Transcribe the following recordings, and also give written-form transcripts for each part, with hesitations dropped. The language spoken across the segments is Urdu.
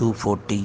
240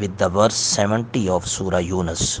with the verse 70 of Surah Yunus.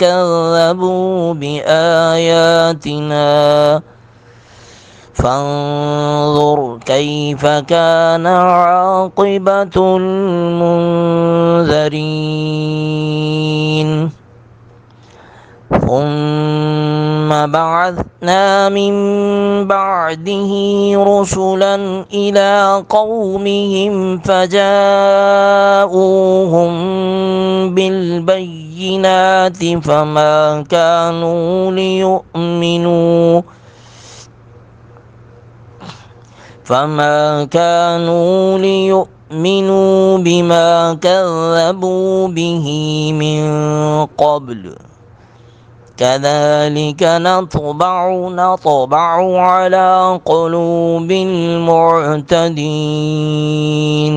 كذبوا بآياتنا فانظر كيف كان عاقبة المنذرين। ثم بعثنا من بعده رسلا إلى قومهم فجاءوهم بالبينات فما كانوا ليؤمنوا بما كذبوا به من قبل كذلك نطبع على قلوب المعتدين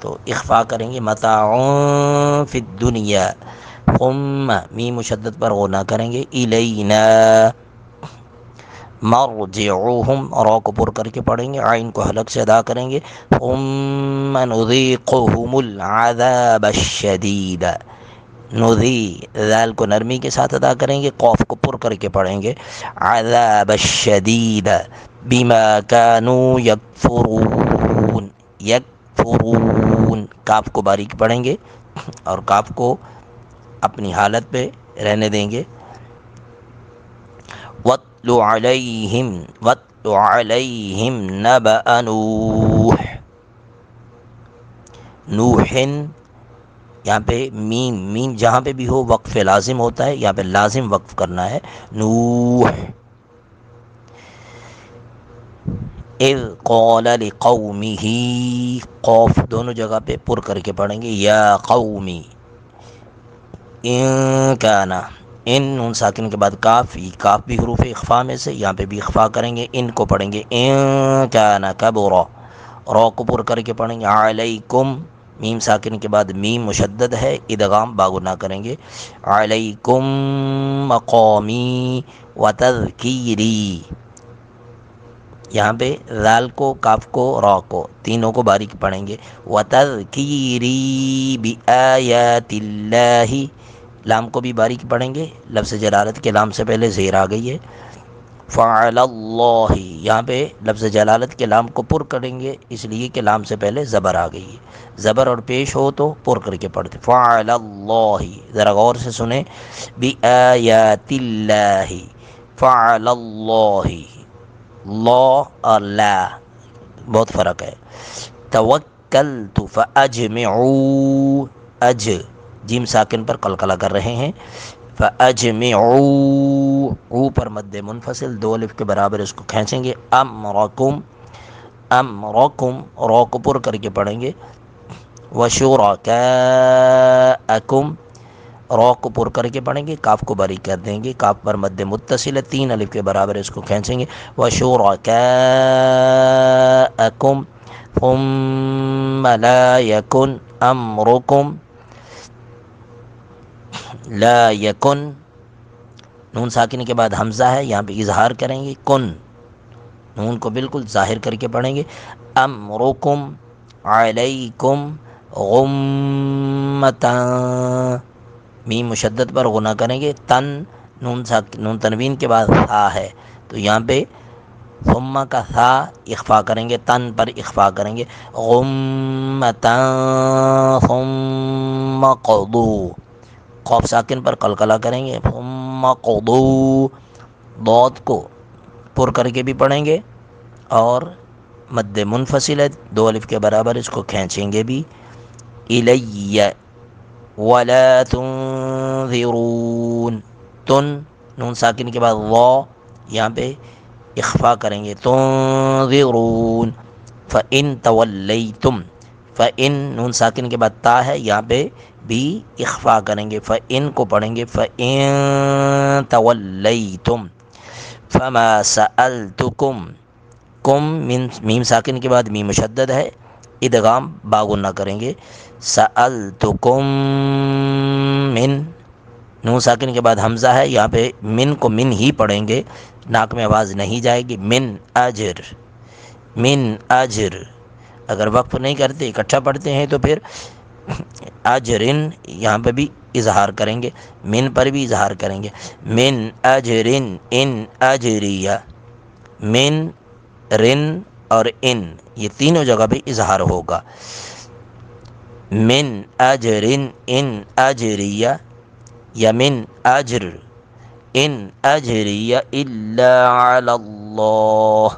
تو اخفا کریں گے متاع فی الدنیا، ثم میم مشدد پر غنہ کریں گے الینا مرجعوہم، را کو پر کر کے پڑھیں گے، عین کو حلق سے ادا کریں گے، ثم نذیقہم العذاب الشدید، نذی ذال کو نرمی کے ساتھ ادا کریں گے، قوف کو پر کر کے پڑھیں گے، عذاب الشدید بما كانوا یکفرون، یکفرون کاف کو باریک پڑھیں گے اور کاف کو اپنی حالت پہ رہنے دیں گے، وَاتْلُ عَلَيْهِمْ نَبَأَ نوح، نوحن یہاں پہ میم جہاں پہ بھی ہو وقف لازم ہوتا ہے، یہاں پہ لازم وقف کرنا ہے، نوح اذ قال لقومه، قوف دونوں جگہ پہ پر کر کے پڑھیں گے، یا قومی، ان کانا، ان نون ساکن کے بعد کاف، یہ کاف بھی حروف اخفا میں سے، یہاں پہ بھی اخفا کریں گے، ان کو پڑھیں گے ان کانا کبرا، را کو پر کر کے پڑھیں گے، علیکم میم ساکن کے بعد میم مشدد ہے، ادغام باگنا کریں گے، علیکم مقامی وتذکیری، یہاں پہ ذال کو کاف کو را کو تینوں کو باریک پڑھیں گے، وتذکیری بآیات اللہ، لام کو بھی باریک پڑھیں گے، لفظ جلالت کے لام سے پہلے زیر آ گئی ہے، فعلی اللہ، یہاں پہ لفظ جلالت کے لام کو پر کریں گے اس لیے کہ لام سے پہلے زبر آ گئی ہے، زبر اور پیش ہو تو پر کر کے پڑھتے، فعلی اللہ، ذرا غور سے سنیں، بآیات اللہ، فعلی اللہ، لا اور لا بہت فرق ہے، توکلت فاجمعوا، جیم ساکن پر قلقلہ کر رہے ہیں، فاجمعوا، او پر مد منفصل دو الف کے برابر اس کو کھینچیں گے، امرکم، امرکم را کو پر کر کے پڑھیں گے، وشرکاءکم، را کو پر کر کے پڑھیں گے، کاف کو باریک کر دیں گے، کاف پر مد متصل ہے تین الف کے برابر اس کو کھینچیں گے، وشرکاءکم ثم لا یکن امرکم، لا یکن نون ساکن کے بعد حمزہ ہے، یہاں پہ اظہار کریں گے، کن نون کو بالکل ظاہر کر کے پڑھیں گے، امرکم علیکم غمتا، میم مشدد پر غنہ کریں گے، تن نون تنوین کے بعد تھا ہے تو یہاں پہ ثم کا تھا اخفا کریں گے، تن پر اخفا کریں گے، غمتا ثم قضو، قوف ساکن پر قلقلہ کریں گے، ثم قضو، ضاد کو پر کر کے بھی پڑھیں گے اور مد منفصل ہے دو الف کے برابر اس کو کھینچیں گے بھی، الیہ ولا تنذرون، تن نون ساکن کے بعد وا یہاں پہ اخفا کریں گے، تنذرون، فإن تولیتم، فإن نون ساکن کے بعد تا ہے یہاں پہ بھی اخفا کریں گے، فإن کو پڑھیں گے، فإن تولیتم فما سألتکم، کم میم ساکن کے بعد میم مشدد ہے، ادغام باغن نہ کریں گے، سألتکم من، نون ساکن کے بعد حمزہ ہے، یہاں پہ من کو من ہی پڑھیں گے، ناک میں آواز نہیں جائے گی، من اجر، من اجر، اگر وقف نہیں کرتے اکٹھا پڑھتے ہیں تو پھر اجرن یہاں پہ بھی اظہار کریں گے، من پر بھی اظہار کریں گے، من اجرن ان اجریہ، من رن اور ان یہ تینوں جگہ پہ اظہار ہوگا، من اجرن ان اجریہ یا من اجر ان اجریہ الا علی اللہ،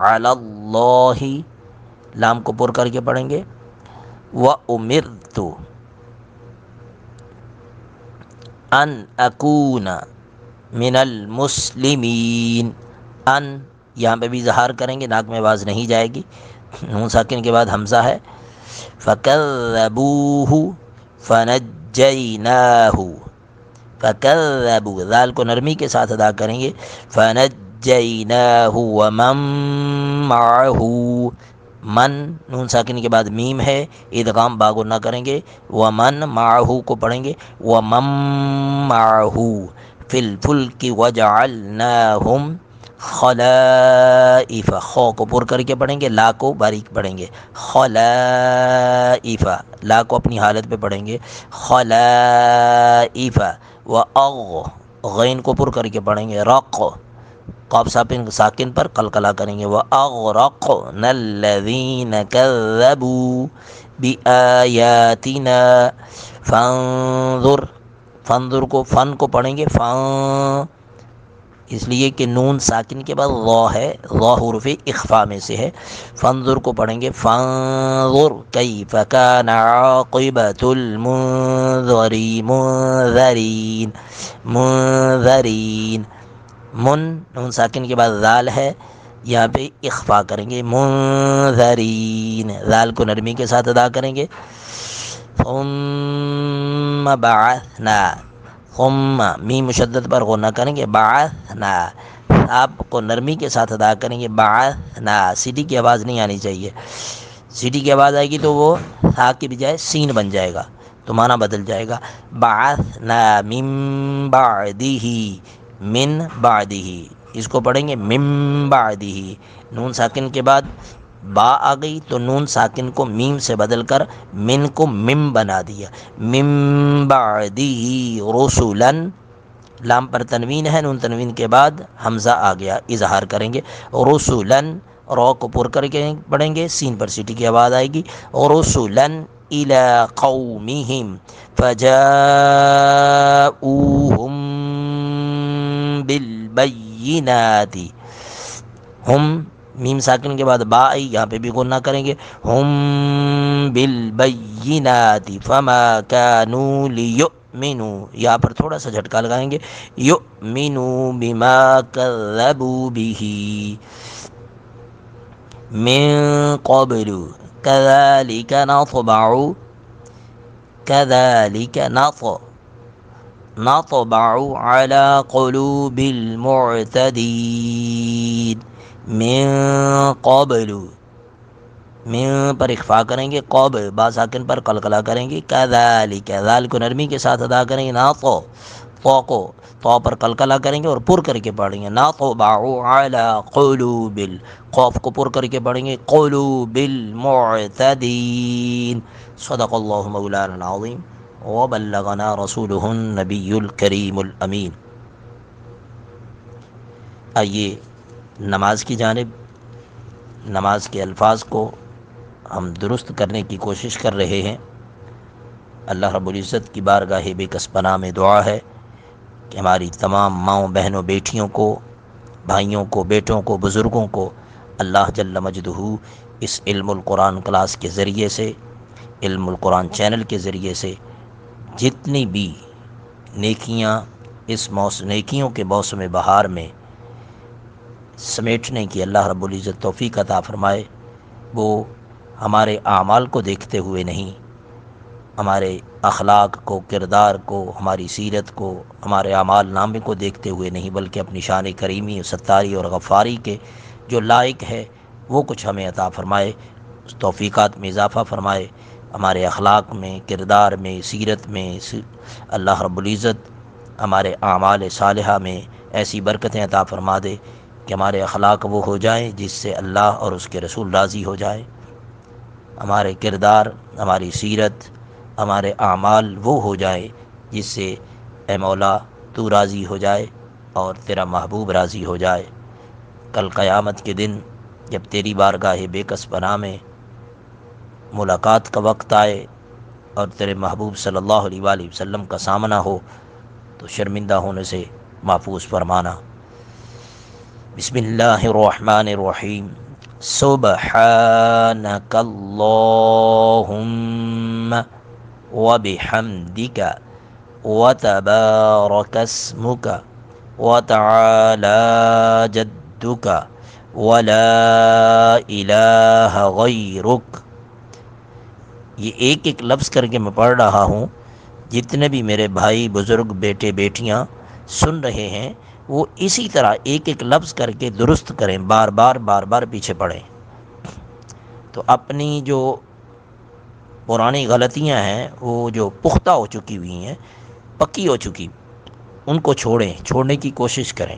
علی اللہ لام کو پر کر کے پڑھیں گے، وَأُمِرْتُ أَنْ أَكُونَ مِنَ الْمُسْلِمِينَ، ان یہاں پہ بھی اظہار کریں گے، ناک میں آواز نہیں جائے گی، نون ساکن کے بعد حمزہ ہے، فَكَذَّبُوهُ فَنَجَّيْنَاهُ، فَكَذَّبُوا ذال کو نرمی کے ساتھ ادا کریں گے، فَنَجَّيْنَاهُ وَمَن مَّعَهُ، من نون ساکن کے بعد میم ہے، ادغام باغ نہ کریں گے، ومن معہو کو پڑھیں گے ومن معہو فی الفلک وجعلناہم خلائف، خو کو پر کر کے پڑھیں گے، لا کو باریک پڑھیں گے، خلائف، لا کو اپنی حالت پہ پڑھیں گے، خلائف، غین کو پر کر کے پڑھیں گے، رق، قاف ساکن پر قلقلہ کریں گے، وَأَغْرَقْنَا الَّذِينَ كَذَّبُوا بِآيَاتِنَا فَانظُرْ، فانظر کو فن کو پڑھیں گے فان، اس لیے کہ نون ساکن کے بعد ضا ہے، ضا حروف اخفا میں سے ہے، فانظر کو پڑھیں گے فانظر کیف کان عاقبۃ منذرین، منذرین، نون ساکن کے بعد ذال ہے، یہاں پہ اخفا کریں گے، منذرین، ذال کو نرمی کے ساتھ ادا کریں گے، ثم بعثنا، ثم میم مشدد پر غنہ کریں گے، بعثنا، آپ کو نرمی کے ساتھ ادا کریں گے، بعثنا، سیٹی کی آواز نہیں آنی چاہیے، سیٹی کی آواز آئے گی تو وہ ہا کی بجائے سین بن جائے گا تو معنی بدل جائے گا، بعثنا من بعدہ، من بعدہ، اس کو پڑھیں گے من بعدہ، نون ساکن کے بعد با آ گئی تو نون ساکن کو میم سے بدل کر من کو مم بنا دیا، من بعدہ رسلا، لام پر تنوین ہے، نون تنوین کے بعد حمزہ آ گیا، اظہار کریں گے، رسلا، رو کو پر کر کے پڑھیں گے، سین پر سیٹی کی آواز آئے گی، رسلا الی قومہم فجاؤہم بالبینات، ہم میم ساکن کے بعد با آئی، یہاں پہ بھی غنہ کریں گے، ہم بالبینات فما کانوا لیؤمنوا، یہاں پر تھوڑا سا جھٹکا لگائیں گے، یؤمنوا بما کذبوا بہ من قبل کذالک نطبع، کذالک نطبع على قلوب المعتدین، من قبل، من پر اخفا کریں گے، قب با ساکن پر قلقلہ کریں گے، کذالک، ذال کو نرمی کے ساتھ ادا کریں گے، ناطو، تو کو تو پر قلقلہ کریں گے اور پر کر کے پڑھیں گے، نطبع علی قلوب، قوف کو پر کر کے پڑھیں گے، قلوب المعتدین، صدق اللہ مولانا العظیم وبلغنا رسولہ النبی الکریم الامین۔ آئیے نماز کی جانب، نماز کے الفاظ کو ہم درست کرنے کی کوشش کر رہے ہیں۔ اللہ رب العزت کی بارگاہ بے کس پناہ میں دعا ہے کہ ہماری تمام ماؤں بہنوں بیٹیوں کو، بھائیوں کو، بیٹوں کو، بزرگوں کو اللہ جل مجدہ اس علم القرآن کلاس کے ذریعے سے، علم القرآن چینل کے ذریعے سے جتنی بھی نیکیاں اس نیکیوں کے موسم بہار میں سمیٹنے کی اللہ رب العزت توفیق عطا فرمائے، وہ ہمارے اعمال کو دیکھتے ہوئے نہیں، ہمارے اخلاق کو، کردار کو، ہماری سیرت کو، ہمارے اعمال نامے کو دیکھتے ہوئے نہیں، بلکہ اپنی شان کریمی، ستاری اور غفاری کے جو لائق ہے وہ کچھ ہمیں عطا فرمائے، توفیقات میں اضافہ فرمائے، ہمارے اخلاق میں، کردار میں، سیرت میں اللہ رب العزت ہمارے اعمال صالحہ میں ایسی برکتیں عطا فرما دے کہ ہمارے اخلاق وہ ہو جائیں جس سے اللہ اور اس کے رسول راضی ہو جائے، ہمارے کردار، ہماری سیرت، ہمارے اعمال وہ ہو جائیں جس سے اے مولا تو راضی ہو جائے اور تیرا محبوب راضی ہو جائے۔ کل قیامت کے دن جب تیری بارگاہ بے کس پناہ میں ملاقات کا وقت آئے اور تیرے محبوب صلی اللہ علیہ وآلہ وسلم کا سامنا ہو تو شرمندہ ہونے سے محفوظ فرمانا۔ بسم اللہ الرحمن الرحیم، سبحانک اللہم وبحمدک وتبارک اسمک وتعالی جدک ولا الہ غیرک۔ یہ ایک ایک لفظ کر کے میں پڑھ رہا ہوں، جتنے بھی میرے بھائی، بزرگ، بیٹے، بیٹیاں سن رہے ہیں وہ اسی طرح ایک ایک لفظ کر کے درست کریں، بار بار پیچھے پڑھیں۔ تو تو اپنی جو پرانی غلطیاں ہیں وہ جو پختہ ہو چکی ہوئی ہیں، پکی ہو چکی، ان کو چھوڑنے کی کوشش کریں،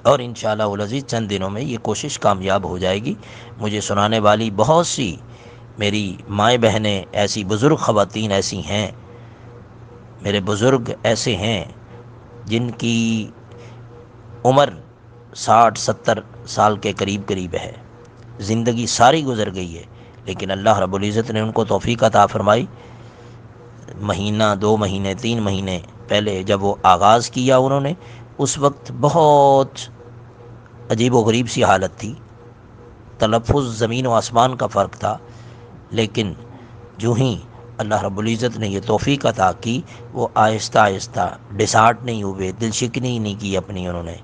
اور انشاءاللہ العزیز چند دنوں میں یہ کوشش کامیاب ہو جائے گی۔ مجھے سنانے والی بہت سی میری مائیں بہنیں ایسی، بزرگ خواتین ایسی ہیں، میرے بزرگ ایسے ہیں جن کی عمر 60-70 سال کے قریب ہے، زندگی ساری گزر گئی ہے، لیکن اللہ رب العزت نے ان کو توفیق عطا فرمائی۔ مہینہ، 2 مہینے، 3 مہینے پہلے جب وہ آغاز کیا انہوں نے، اس وقت بہت عجیب و غریب سی حالت تھی، تلفظ زمین و آسمان کا فرق تھا، لیکن جو ہی اللہ رب العزت نے یہ توفیق عطا کی، وہ آہستہ آہستہ ڈسہارٹ نہیں ہوئے، دل شکنی نہیں کی اپنی، انہوں نے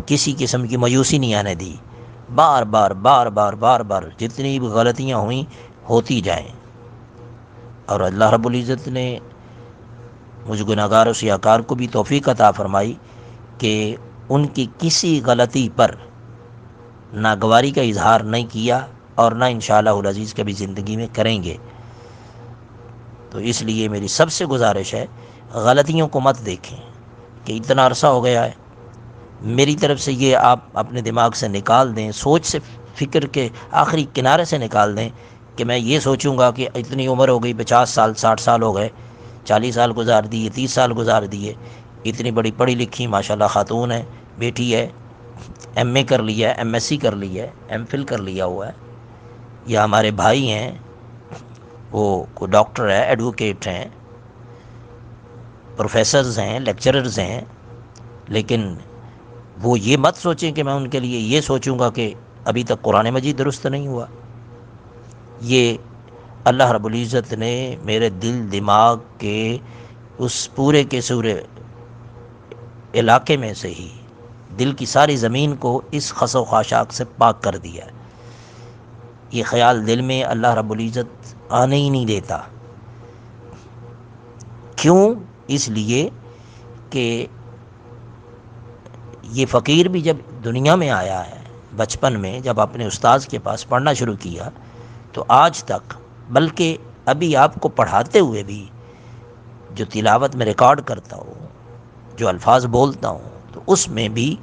کسی قسم کی مایوسی نہیں آنے دی، بار بار جتنی بھی غلطیاں ہوئیں ہوتی جائیں، اور اللہ رب العزت نے مجھ گناہگار و سیاہکار کو بھی توفیق عطا فرمائی کہ ان کی کسی غلطی پر ناگواری کا اظہار نہیں کیا، اور نہ انشاءاللہ العزیز کبھی زندگی میں کریں گے۔ تو اس لیے میری سب سے گزارش ہے، غلطیوں کو مت دیکھیں کہ اتنا عرصہ ہو گیا ہے، میری طرف سے یہ آپ اپنے دماغ سے نکال دیں، سوچ سے، فکر کے آخری کنارے سے نکال دیں کہ میں یہ سوچوں گا کہ اتنی عمر ہو گئی، 50 سال 60 سال ہو گئے، 40 سال گزار دیے، 30 سال گزار دیے، اتنی بڑی پڑھی لکھی ماشاءاللہ خاتون ہے، بیٹی ہے، ایم اے کر لیا ہے، ایم ایس سی کر لی ہے، ایم فل کر لیا ہوا ہے، یا ہمارے بھائی ہیں وہ ڈاکٹر ہے، ایڈوکیٹ ہیں، پروفیسرز ہیں، لیکچررز ہیں، لیکن وہ یہ مت سوچیں کہ میں ان کے لیے یہ سوچوں گا کہ ابھی تک قرآن مجید درست نہیں ہوا۔ یہ اللہ رب العزت نے میرے دل دماغ کے اس پورے کے سورے علاقے میں سے ہی دل کی ساری زمین کو اس خس و خاشاک سے پاک کر دیا ہے۔ یہ خیال دل میں اللہ رب العزت آنے ہی نہیں دیتا۔ کیوں؟ اس لیے کہ یہ فقیر بھی جب دنیا میں آیا ہے، بچپن میں جب اپنے استاذ کے پاس پڑھنا شروع کیا، تو آج تک، بلکہ ابھی آپ کو پڑھاتے ہوئے بھی جو تلاوت میں ریکارڈ کرتا ہوں، جو الفاظ بولتا ہوں، تو اس میں بھی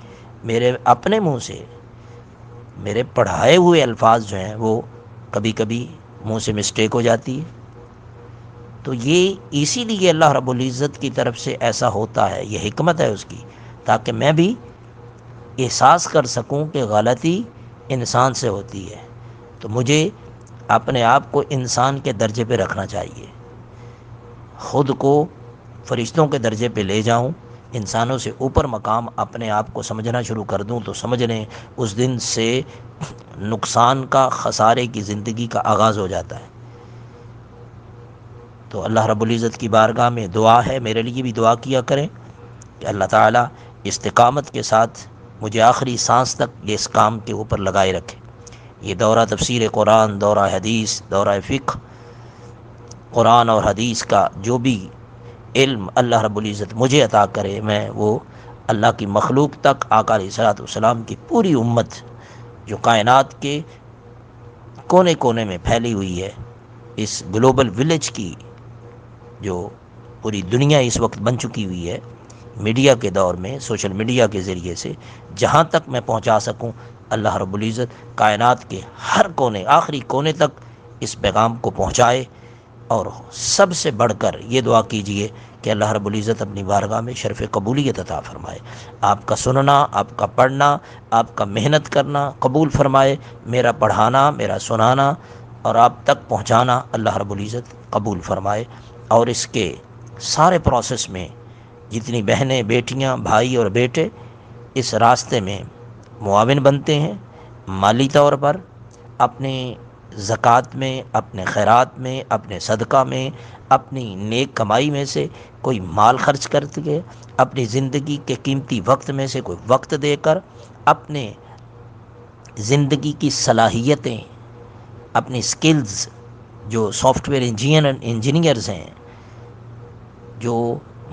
میرے اپنے منہ سے میرے پڑھائے ہوئے الفاظ جو ہیں وہ کبھی کبھی منہ سے مسٹیک ہو جاتی ہے۔ تو یہ اسی لیے اللہ رب العزت کی طرف سے ایسا ہوتا ہے، یہ حکمت ہے اس کی، تاکہ میں بھی احساس کر سکوں کہ غلطی انسان سے ہوتی ہے، تو مجھے اپنے آپ کو انسان کے درجے پہ رکھنا چاہیے، خود کو فرشتوں کے درجے پہ لے جاؤں، انسانوں سے اوپر مقام اپنے آپ کو سمجھنا شروع کر دوں، تو سمجھ لیں اس دن سے نقصان کا، خسارے کی زندگی کا آغاز ہو جاتا ہے۔ تو اللہ رب العزت کی بارگاہ میں دعا ہے، میرے لیے بھی دعا کیا کریں کہ اللہ تعالیٰ استقامت کے ساتھ مجھے آخری سانس تک یہ اس کام کے اوپر لگائے رکھے۔ یہ دورہ تفسیر قرآن، دورہ حدیث، دورہ فقہ، قرآن اور حدیث کا جو بھی علم اللہ رب العزت مجھے عطا کرے، میں وہ اللہ کی مخلوق تک، آقا علیہ الصلوۃ والسلام کی پوری امت جو کائنات کے کونے کونے میں پھیلی ہوئی ہے، اس گلوبل ولیج کی جو پوری دنیا اس وقت بن چکی ہوئی ہے، میڈیا کے دور میں، سوشل میڈیا کے ذریعے سے جہاں تک میں پہنچا سکوں، اللہ رب العزت کائنات کے ہر کونے، آخری کونے تک اس پیغام کو پہنچائے۔ اور سب سے بڑھ کر یہ دعا کیجئے کہ اللہ رب العزت اپنی بارگاہ میں شرف قبولیت عطا فرمائے، آپ کا سننا، آپ کا پڑھنا، آپ کا محنت کرنا قبول فرمائے، میرا پڑھانا، میرا سنانا اور آپ تک پہنچانا اللہ رب العزت قبول فرمائے، اور اس کے سارے پروسیس میں جتنی بہنیں، بیٹیاں، بھائی اور بیٹے اس راستے میں معاون بنتے ہیں، مالی طور پر، اپنی زکوٰۃ میں، اپنے خیرات میں، اپنے صدقہ میں، اپنی نیک کمائی میں سے کوئی مال خرچ کر کے، اپنی زندگی کے قیمتی وقت میں سے کوئی وقت دے کر، اپنے زندگی کی صلاحیتیں، اپنی سکلز، جو سافٹ ویئر انجینئرز ہیں، جو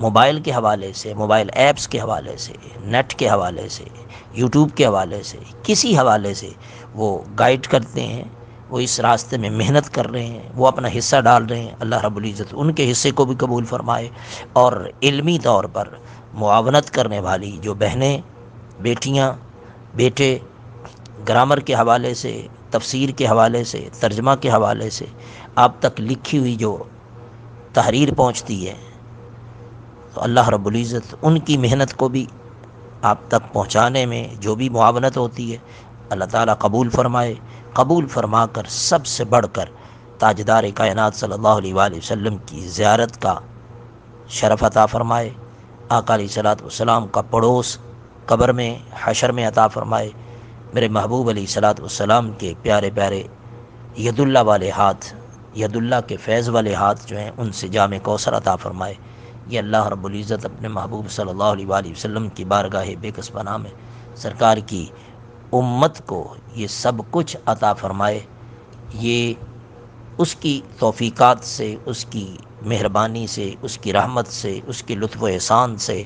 موبائل کے حوالے سے، موبائل ایپس کے حوالے سے، نیٹ کے حوالے سے، یوٹیوب کے حوالے سے، کسی حوالے سے وہ گائیڈ کرتے ہیں، وہ اس راستے میں محنت کر رہے ہیں، وہ اپنا حصہ ڈال رہے ہیں، اللہ رب العزت ان کے حصے کو بھی قبول فرمائے۔ اور علمی طور پر معاونت کرنے والی جو بہنیں، بیٹیاں، بیٹے گرامر کے حوالے سے، تفسیر کے حوالے سے، ترجمہ کے حوالے سے آپ تک لکھی ہوئی جو تحریر پہنچتی ہے، تو اللہ رب العزت ان کی محنت کو بھی آپ تک پہنچانے میں جو بھی معاونت ہوتی ہے اللہ تعالیٰ قبول فرمائے، قبول فرما کر سب سے بڑھ کر تاجدار کائنات صلی اللہ علیہ وآلہ وسلم کی زیارت کا شرف عطا فرمائے، آقا علیہ الصلوۃ والسلام کا پڑوس قبر میں، حشر میں عطا فرمائے، میرے محبوب علیہ الصلوۃ والسلام کے پیارے پیارے ید اللہ والے ہاتھ، ید اللہ کے فیض والے ہاتھ جو ہیں ان سے جام کوثر عطا فرمائے۔ یہ اللہ رب العزت اپنے محبوب صلی اللہ علیہ وآلہ وسلم کی بارگاہ بے کس پناہ میں سرکار کی امت کو یہ سب کچھ عطا فرمائے۔ یہ اس کی توفیقات سے، اس کی مہربانی سے، اس کی رحمت سے، اس کی لطف و احسان سے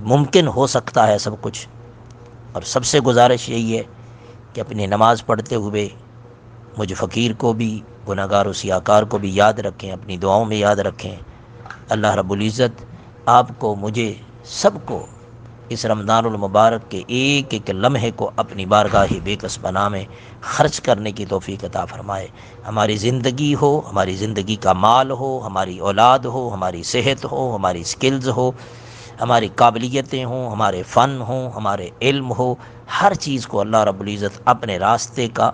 ممکن ہو سکتا ہے سب کچھ۔ اور سب سے گزارش یہی ہے کہ اپنی نماز پڑھتے ہوئے مجھ فقیر کو بھی، گناہگار و سیاہکار کو بھی یاد رکھیں، اپنی دعاؤں میں یاد رکھیں۔ اللہ رب العزت آپ کو، مجھے، سب کو اس رمضان المبارک کے ایک ایک لمحے کو اپنی بارگاہ بے کس پناہ میں خرچ کرنے کی توفیق عطا فرمائے۔ ہماری زندگی ہو، ہماری زندگی کا مال ہو، ہماری اولاد ہو، ہماری صحت ہو، ہماری سکلز ہو، ہماری قابلیتیں ہوں، ہمارے فن ہوں، ہمارے علم ہو، ہر چیز کو اللہ رب العزت اپنے راستے کا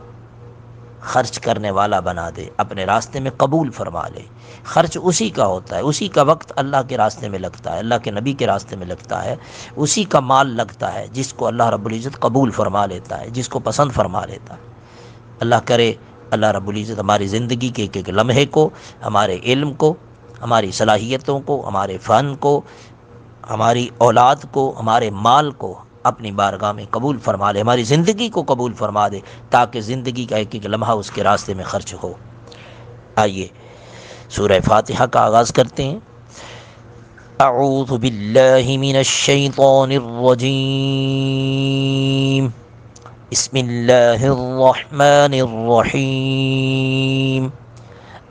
خرچ کرنے والا بنا دے، اپنے راستے میں قبول فرما لے۔ خرچ اسی کا ہوتا ہے، اسی کا وقت اللہ کے راستے میں لگتا ہے، اللہ کے نبی کے راستے میں لگتا ہے، اسی کا مال لگتا ہے جس کو اللہ رب العزت قبول فرما لیتا ہے، جس کو پسند فرما لیتا ہے۔ اللہ کرے اللہ رب العزت ہماری زندگی کے ایک ایک لمحے کو، ہمارے علم کو، ہماری صلاحیتوں کو، ہمارے فن کو، ہماری اولاد کو، ہمارے مال کو اپنی بارگاہ میں قبول فرما لے، ہماری زندگی کو قبول فرما دے، تاکہ زندگی کا ایک ایک لمحہ اس کے راستے میں خرچ ہو۔ آئیے سورہ فاتحہ کا آغاز کرتے ہیں۔ اعوذ باللہ من الشیطان الرجیم، بسم اللہ الرحمن الرحیم،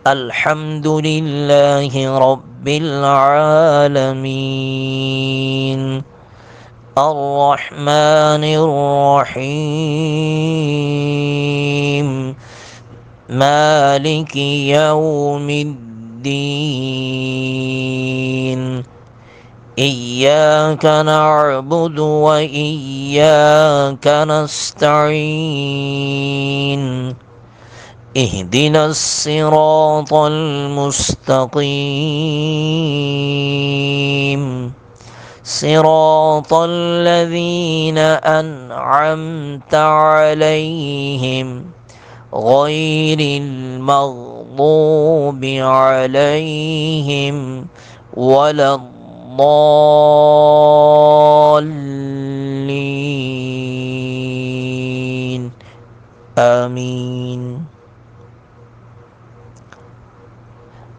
الحمد للہ رب العالمین، الرحمن الرحیم، مالک یوم الدین، ایاک نعبد و ایاک نستعین، اہدنا الصراط المستقیم، صراط الذین انعمت علیہم غیر المغضوب علیہم ولا الضالین، آمین۔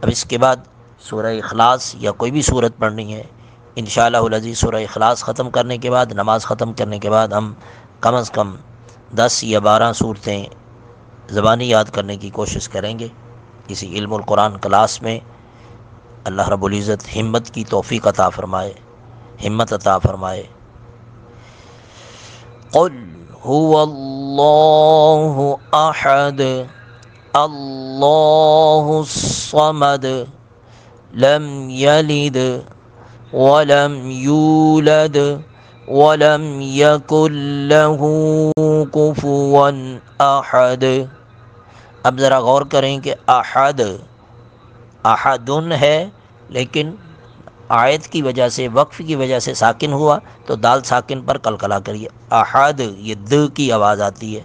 اب اس کے بعد سورہ اخلاص یا کوئی بھی سورت پڑھنی ہے انشاءاللہ العزیز۔ سورہ اخلاص ختم کرنے کے بعد، نماز ختم کرنے کے بعد ہم کم از کم 10 یا 12 صورتیں زبانی یاد کرنے کی کوشش کریں گے اسی علم القرآن کلاس میں۔ اللہ رب العزت ہمت کی توفیق عطا فرمائے، ہمت عطا فرمائے۔ قل هو اللہ احد اللہ الصمد لم یلد ولم یولد ولم یکن له کفوا احد۔ اب ذرا غور کریں کہ احد، احدن ہے، لیکن آیت کی وجہ سے، وقف کی وجہ سے ساکن ہوا تو دال ساکن پر قلقلہ کریے، احد، یہ د کی آواز آتی ہے۔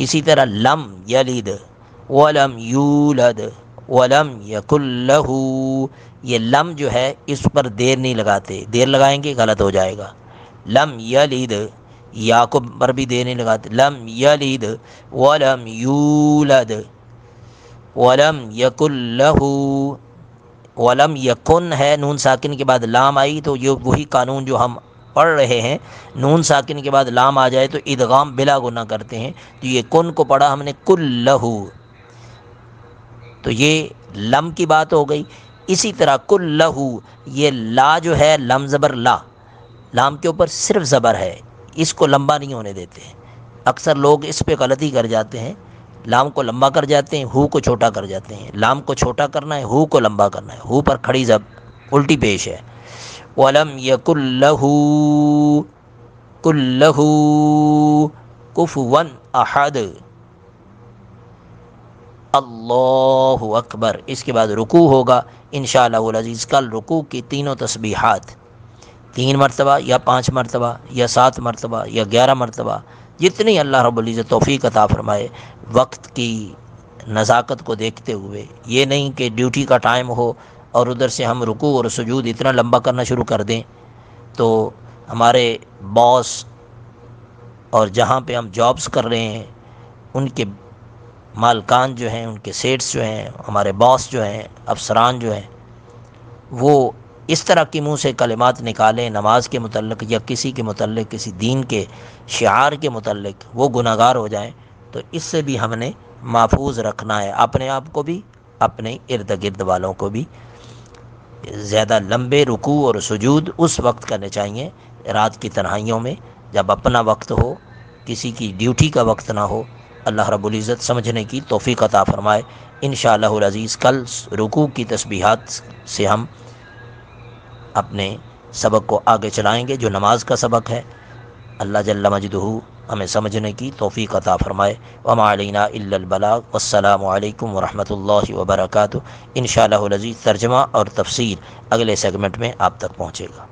اسی طرح لم یلد ولم یولد ولم یکن لہ، یہ لم جو ہے اس پر دیر نہیں لگاتے، دیر لگائیں گے غلط ہو جائے گا۔ لم یلد، یا کو پر بھی دیر نہیں لگاتے، لم یلد ولم یولد ولم یکن لہ ولم یکن ہے، نون ساکن کے بعد لام آئی تو یہ وہی قانون جو ہم پڑھ رہے ہیں، نون ساکن کے بعد لام آ جائے تو ادغام بلا گناہ کرتے ہیں، تو یہ کن کو پڑھا ہم نے کلہ، تو یہ لم کی بات ہو گئی۔ اسی طرح کلہ، یہ لا جو ہے لم زبر لا، لام کے اوپر صرف زبر ہے، اس کو لمبا نہیں ہونے دیتے ہیں۔ اکثر لوگ اس پہ غلطی کر جاتے ہیں، لام کو لمبا کر جاتے ہیں، ہو کو چھوٹا کر جاتے ہیں۔ لام کو چھوٹا کرنا ہے، ہو کو لمبا کرنا ہے، ہو پر کھڑی زب الٹی پیش ہے۔ وَلَمْ يَكُنْ لَهُ كُفُوًا أَحَدٌ، اللہ اکبر۔ اس کے بعد رکوع ہوگا انشاءاللہ العزیز۔ کل رکوع کی تینوں تسبیحات 3 مرتبہ یا 5 مرتبہ یا 7 مرتبہ یا 11 مرتبہ، جتنی اللہ رب العزت توفیق عطا فرمائے، وقت کی نزاکت کو دیکھتے ہوئے۔ یہ نہیں کہ ڈیوٹی کا ٹائم ہو اور ادھر سے ہم رکوع اور سجود اتنا لمبا کرنا شروع کر دیں تو ہمارے باس اور جہاں پہ ہم جابس کر رہے ہیں ان کے مالکان جو ہیں، ان کے سیٹس جو ہیں، ہمارے باس جو ہیں، افسران جو ہیں، وہ اس طرح کی منہ سے کلمات نکالیں نماز کے متعلق یا کسی کے متعلق، کسی دین کے شعار کے متعلق، وہ گناہ گار ہو جائیں، تو اس سے بھی ہم نے محفوظ رکھنا ہے اپنے آپ کو بھی، اپنے ارد گرد والوں کو بھی۔ زیادہ لمبے رکوع اور سجود اس وقت کرنے چاہیے رات کی تنہائیوں میں، جب اپنا وقت ہو، کسی کی ڈیوٹی کا وقت نہ ہو۔ اللہ رب العزت سمجھنے کی توفیق عطا فرمائے۔ انشاءاللہ العزیز کل رکوع کی تسبیحات سے ہم اپنے سبق کو آگے چلائیں گے جو نماز کا سبق ہے۔ اللہ جل مجدہ ہمیں سمجھنے کی توفیق عطا فرمائے۔ وما علینا الا البلاغ۔ والسلام علیکم ورحمۃ اللہ وبرکاتہ۔ انشاءاللہ العزیز ترجمہ اور تفسیر اگلے سیگمنٹ میں آپ تک پہنچے گا۔